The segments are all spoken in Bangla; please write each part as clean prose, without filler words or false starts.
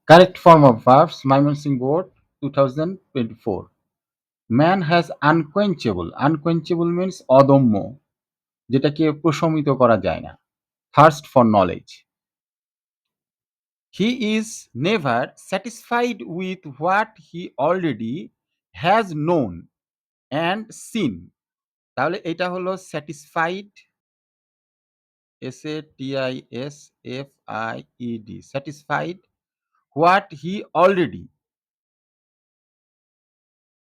Correct form of verbs, Mymensingh Board, 2024. Man has unquenchable. Unquenchable means অদম্য, যেটাকে প্রশমিত করা যায় না। Thirst for knowledge. He is never satisfied with what he already has known and seen. তাহলে এটা হলো satisfied, SATISFIED, satisfied what he already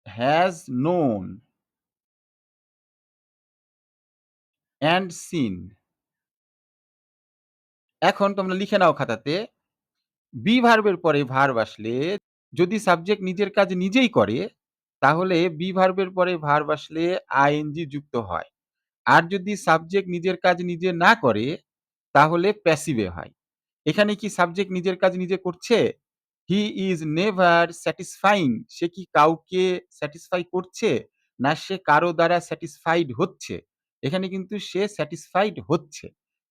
has known and seen. এখন তোমরা লিখে নাও খাতাতে, বি ভার্বের পরে ভার্ব আসলে যদি সাবজেক্ট নিজের কাজ নিজেই করে, তাহলে বি ভার্বের পরে ভার্ব আসলে আইএনজি যুক্ত হয়। আর যদি সাবজেক্ট নিজের কাজ নিজে না করে, তাহলে প্যাসিভে হয়। এখানে কি সাবজেক্ট নিজের কাজ নিজে করছে? হি ইজ নেভার স্যাটিসফাইং, সে কি কাউকে স্যাটিসফাই করছে? না সে কারো দ্বারা স্যাটিসফাইড হচ্ছে? এখানে কিন্তু সে স্যাটিসফাইড হচ্ছে।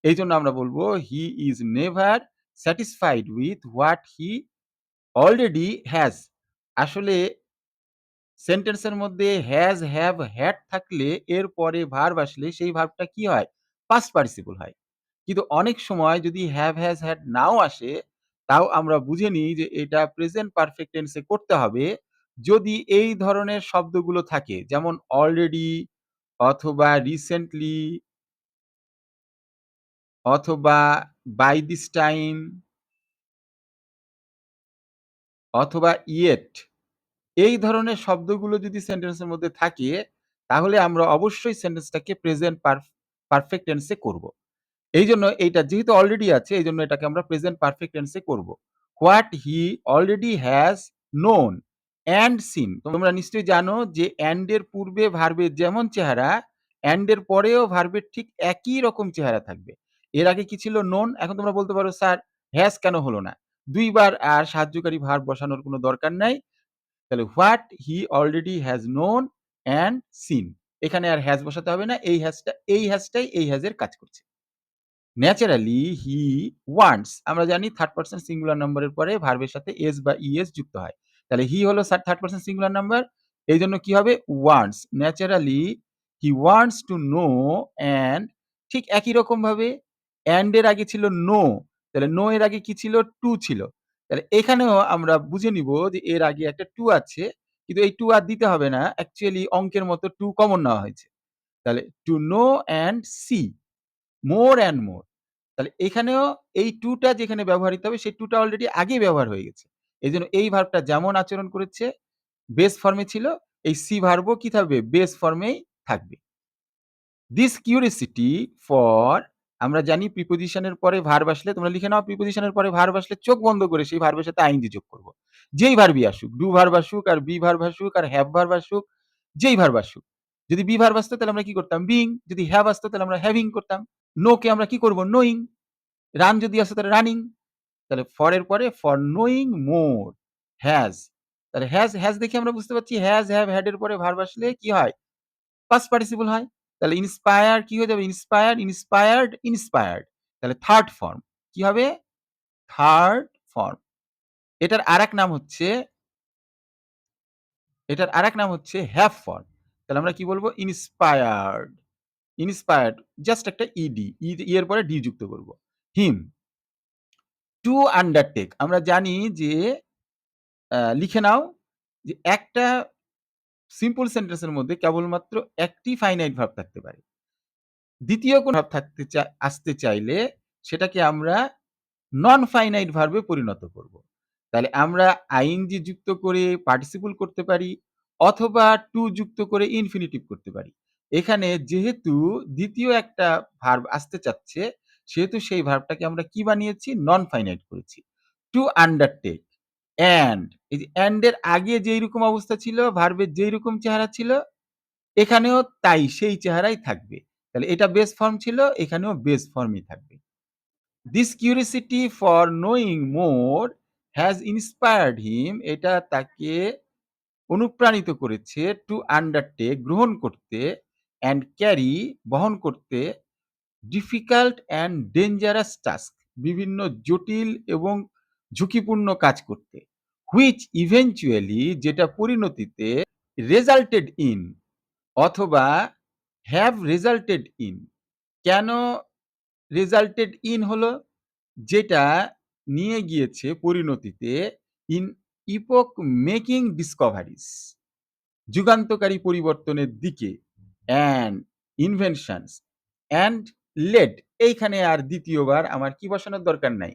এইজন্য আমরা বলবো he is never satisfied with what he already has. আসলে সেন্টেন্সের মধ্যে হ্যাজ, হ্যাভ, হ্যাড থাকলে এর পরে ভার্ব আসলে সেই ভার্বটা কি হয়? পাস্ট পার্টিসিপল হয়। কিন্তু অনেক সময় যদি হ্যাভ, হ্যাজ, হ্যাড নাও আসে, তাও আমরা বুঝে নিই যে এটা প্রেজেন্ট পারফেক্ট টেন্সে করতে হবে যদি এই ধরনের শব্দগুলো থাকে। যেমন অলরেডি অথবা রিসেন্টলি অথবা বাই দিস টাইম অথবা ইয়েট। এই ধরনের শব্দগুলো যদি সেন্টেন্সের মধ্যে থাকে, তাহলে আমরা অবশ্যই সেন্টেন্সটাকে প্রেজেন্ট পারফেক্ট টেন্সে করব। এইজন্য এইটা যেহেতু অলরেডি আছে, এইজন্য এটাকে আমরা প্রেজেন্ট পারফেক্ট টেন্সে করব। What he already has known and seen. তোমরা নিশ্চয়ই জানো যে অ্যান্ড এর পূর্বে ভার্বের যেমন চেহারা, অ্যান্ড এর পরেও ভার্বের ঠিক একই রকম চেহারা থাকবে। এর আগে কি ছিল? নোন। এখন তোমরা বলতে পারো, স্যার হ্যাজ কেন হলো না? ২ বার আর সাহায্যকারী ভার্ব বসানোর কোনো দরকার নাই। তাহলে what he already has known and seen. এখানে আর হ্যাজ বসাতে হবে না। এই হ্যাজটাই এই হ্যাজের কাজ করছে। ন্যাচারালি হি ওয়ান্টস, আমরা জানি থার্ড পারসন সিঙ্গুলার নাম্বারের পরে ভার্বের সাথে এস বা ইএস যুক্ত হয়। তাহলে হি হলো থার্ড পারসন সিঙ্গুলার নাম্বার, এইজন্য কি হবে? Wants. Naturally he wants to know and, ঠিক একই রকমভাবে অ্যান্ড এর আগে ছিল নো, তাহলে নো এর আগে কি ছিল? টু ছিল। তাহলে এখানেও আমরা বুঝে নিব যে এর আগে একটা টু আছে, কিন্তু এই টু আর দিতে হবে না। অ্যাকচুয়ালি অঙ্কের মতো টু কমন নেওয়া হয়েছে। তাহলে to know and see, more and more. তাহলে এখানেও এই টু টা যেখানে ব্যবহৃত হবে সেই টু টা অলরেডি আগেই ব্যবহার হয়ে গেছে। এজন্য এই ভার্বটা যেমন আচরণ করেছে বেস ফর্মে ছিল, এই সি ভার্বও কি থাকবে? বেস ফর্মেই থাকবে। দিস কিউরিসিটি ফর, আমরা জানি প্রিপোজিশন এর পরে ভার্ব আসলে তোমরা লিখে নাও, প্রিপোজিশন এর পরে ভার্ব আসলে চোখ বন্ধ করে সেই ভার্বের সাথে আইএনজি যোগ করব। যেই ভার্বই আসুক, ডু ভার্ব আসুক আর বি ভার্ব আসুক আর হ্যাভ ভার্ব আসুক, যেই ভার্ব আসুক। যদি বি ভার্ব আসতো তাহলে আমরা কি করতাম? বিইং। যদি হ্যাভ আসতো তাহলে আমরা হ্যাভিং করতাম। নো কে আমরা কি করব? নোইং। রান যদি আসে তাহলে রানিং। তাহলে ফর এর পরে ফর নোইং মোর, হ্যাজ। তাহলে হ্যাজ দেখে আমরা বুঝতে পারছি হ্যাজ, হ্যাভ, হ্যাড এর পরে ভার্ব আসলে কি হয়? পাস্ট পার্টিসিপল হয়। তাহলে ইন্সপায়ার কি হয়ে যাবে? Inspired, inspired, inspired. তাহলে থার্ড ফর্ম কি হবে? Third form. এটার আরেক নাম হচ্ছে হ্যাভ ফর্ম। তাহলে আমরা কি বলবো? ইন্সপায়ার্ড, ইন্সপায়ার্ড, জাস্ট একটা ইডি, এর পরে ডি যুক্ত করব। হিম। টু আন্ডারটেক, আমরা জানি যে লিখে নাও যে একটা সিম্পল সেন্টেন্সের মধ্যে কেবলমাত্র একটি ফাইনাইট ভার্ব থাকতে পারে। দ্বিতীয় কোন ভার্ব আসতে চাইলে সেটাকে আমরা নন ফাইনাইট ভার্বে পরিণত করব। তাহলে আমরা আইএনজি যুক্ত করে পার্টিসিপল করতে পারি অথবা টু যুক্ত করে ইনফিনিটিভ করতে পারি। এখানে যেহেতু দ্বিতীয় একটা ভার্ব আসতে চাচ্ছে, সেহেতু সেই ভার্বটাকে আমরা কি বানিয়েছি? নন ফাইনাইট করেছি। টু আন্ডারটেক অ্যান্ড, এই যে অ্যান্ড এর আগে যেইরকম অবস্থা ছিল, ভার্বের যেইরকম চেহারা ছিল, এখানেও তাই সেই চেহারাই থাকবে। তাহলে এটা বেস ফর্ম ছিল, এখানেও বেস ফর্মই থাকবে। This curiosity for knowing more has inspired him, এটা তাকে অনুপ্রাণিত করেছে টু আন্ডারটেক, গ্রহণ করতে, অ্যান্ড ক্যারি, বহন করতে, ডিফিকাল্ট অ্যান্ড ডেঞ্জারাস টাস্ক, বিভিন্ন জটিল এবং ঝুঁকিপূর্ণ কাজ করতে। which eventually যেটা পরিণতিতে resulted in অথবা have resulted in কেন resulted in হলো? যেটা নিয়ে গিয়েছে পরিণতিতে in epoch making discoveries যুগান্তকারী পরিবর্তনের দিকে and inventions and led এইখানে আর দ্বিতীয়বার আমার কি বসানোর দরকার নাই।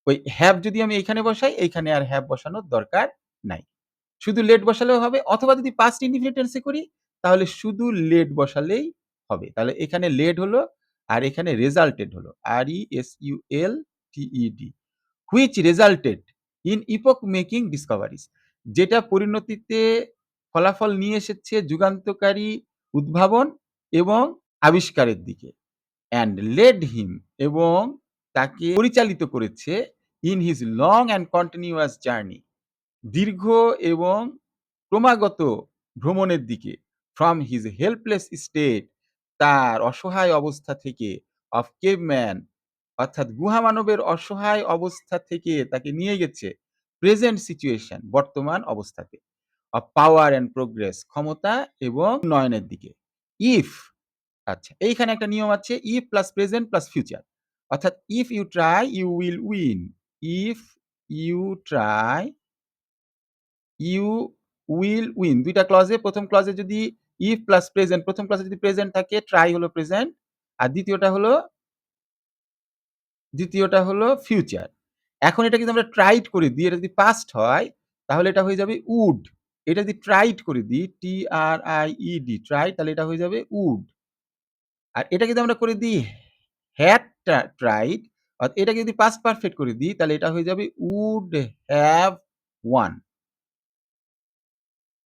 ওই have যদি আমি এইখানে বসাই, এইখানে আর have বসানোর দরকার নাই। শুধু লেট বসালেও হবে অথবা যদি past indefinite tense এ করি তাহলে শুধু লেট বসালেই হবে। তাহলে এখানে লেড হলো আর এখানে রেজাল্টেড হলো। RESULTED which resulted in epoch making discoveries যেটা পরিণতিতে ফলাফল নিয়ে এসেছে যুগান্তকারী উদ্ভাবন এবং আবিষ্কারের দিকে। and led him এবং তাকে পরিচালিত করেছে in his long and continuous journey দীর্ঘ এবং ক্রমাগত ভ্রমণের দিকে from his helpless state তার অসহায় অবস্থা থেকে of caveman অর্থাৎ গুহা মানবের অসহায় অবস্থা থেকে তাকে নিয়ে গেছে প্রেজেন্ট সিচুয়েশন বর্তমান অবস্থাতে of power and progress ক্ষমতা এবং উন্নয়নের দিকে। if আচ্ছা এইখানে একটা নিয়ম আছে if plus present plus future অর্থাৎ if you try you will win if you try you will win ২ টা ক্লজে প্রথম ক্লজে যদি if প্লাস প্রেজেন্ট প্রথম ক্লজে যদি প্রেজেন্ট থাকে ট্রাই হলো প্রেজেন্ট আর দ্বিতীয়টা হলো ফিউচার। এখন এটা যদি আমরা ট্রাইড করে দিই, এটা যদি পাস্ট হয় তাহলে এটা হয়ে যাবে উড। এটা যদি ট্রাইড করে দিই TRIED তাহলে এটা হয়ে যাবে উড। আর এটা যদি আমরা করে দিই হ্যাড ট্রাইড এটাকে যদি পাস্ট পারফেক্ট করে দিই তাহলে এটা হয়ে যাবে উড হ্যাভ ওয়ান।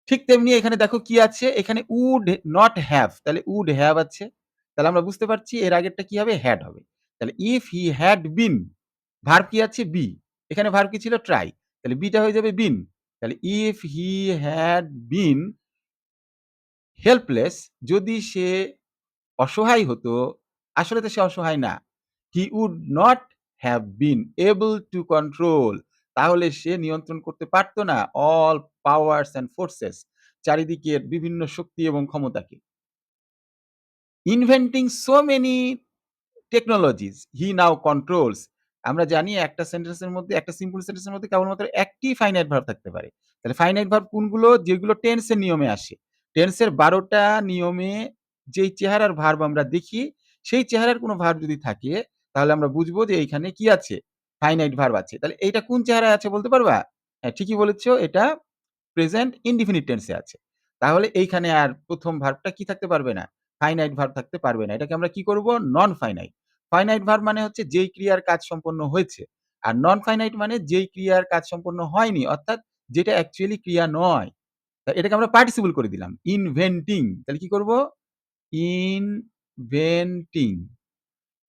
ঠিক তেমনি এখানে দেখো কি আছে? এখানে উড নট হ্যাভ তাহলে উড হ্যাভ আছে। তাহলে আমরা বুঝতে পারছি এর আগেরটা কি হবে? হ্যাড হবে। তাহলে if he had bin verb কি আছে? বি। এখানে ভার্ব কি ছিল? ট্রাই। তাহলে বিটা হয়ে যাবে বিন। তাহলে if he had been helpless যদি সে অসহায় হতো, আসলে তো সে অসহায় না। He would not have been able to control তাহলে সে নিয়ন্ত্রণ করতে পারত না অল পাওয়ারস অ্যান্ড ফোর্সেস চারিদিকের বিভিন্ন শক্তি এবং ক্ষমতাকে। ইনভেন্টিং সো মেনি টেকনোলজিস হি নাও কন্ট্রোলস আমরা জানি একটা সেন্টেন্সের মধ্যে একটা সিম্পল সেন্টেন্সের মধ্যে কেবলমাত্র একটি ফাইনাইট ভার্ব থাকতে পারে। তাহলে ফাইনাইট ভার্ব কোনগুলো? যেগুলো টেন্সের নিয়মে আসে। টেন্সের ১২ টা নিয়মে যেই চেহারার ভার্ব আমরা দেখি, সেই চেহারার কোনো ভার্ব যদি থাকে তাহলে আমরা বুঝবো যে এইখানে কি আছে? ফাইনাইট ভার্ব আছে। তাহলে এইটা কোন চেহারায় আছে বলতে পারবা? হ্যাঁ, ঠিকই বলেছ এটা প্রেজেন্ট ইনডিফিনিট টেন্সে আছে। তাহলে এইখানে আর ১ম ভার্বটা কি থাকতে পারবে না? ফাইনাইট ভার্ব থাকতে পারবে না। এটাকে আমরা কি করব? Non finite. ফাইনাইট ভার্ব মানে হচ্ছে যেই ক্রিয়ার কাজ সম্পন্ন হয়েছে। আর নন ফাইনাইট মানে যেই ক্রিয়ার কাজ সম্পন্ন হয়নি। অর্থাৎ যেটা অ্যাকচুয়ালি ক্রিয়া নয়। এটাকে আমরা পার্টিসিপল করে দিলাম। ইনভেন্টিং তাহলে কি করব? Inventing.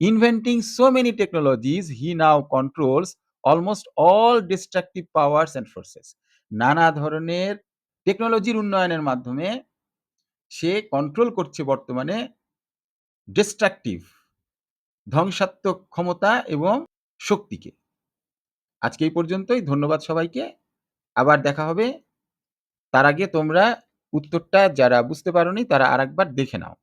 Inventing so many technologies, he now controls almost all destructive powers and forces. নানা ধরনের টেকনোলজির উন্নয়নের মাধ্যমে সে কন্ট্রোল করছে বর্তমানে ডিস্ট্রাকটিভ ধ্বংসাত্মক ক্ষমতা এবং শক্তিকে। আজকে এই পর্যন্তই। ধন্যবাদ সবাইকে। আবার দেখা হবে। তার আগে তোমরা উত্তরটা যারা বুঝতে পারোনি তারা আরেকবার দেখে নাও।